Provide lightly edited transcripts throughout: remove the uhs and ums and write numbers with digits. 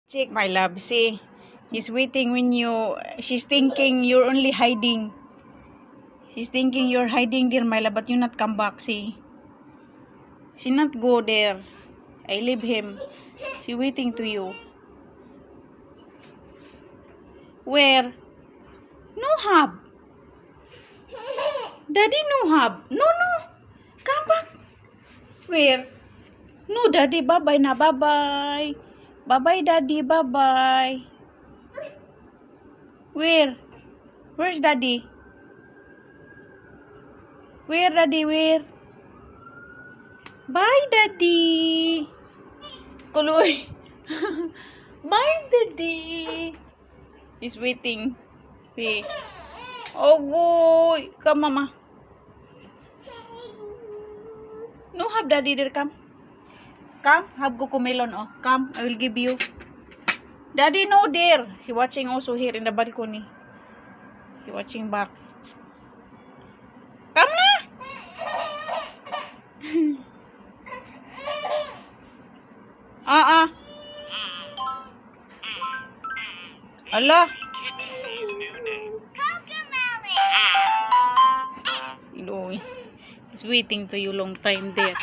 Check, my love. See, he's waiting when you. She's thinking you're only hiding. She's thinking you're hiding there, my love, but you not come back. See, she not go there. I leave him. She waiting to you. Where? No hub. Daddy no hub. No, no. Come back. Where? No, Daddy. Bye bye na. Bye bye. Bye bye, Daddy. Bye bye. Where? Where's Daddy? Where, Daddy? Where? Bye, Daddy. Kuloy. Bye, Daddy. He's waiting. Hey. Oh, boy. Come, Mama. No, have Daddy there. Come. Come. Have Cocomelon. Oh, come. I will give you. Daddy, no, there. She watching also here in the balcony. She watching back. Come na. Allah. Hello. He's waiting to you long time there.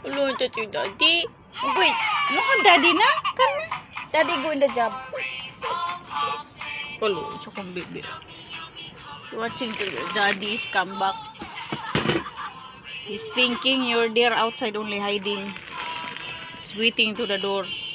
Hello, Daddy. Daddy. Wait. No, Daddy na. Come na. Daddy go in the job. Hello, chokong baby. Watching to your daddy's come back. He's thinking you're there outside only hiding. He's waiting to the door.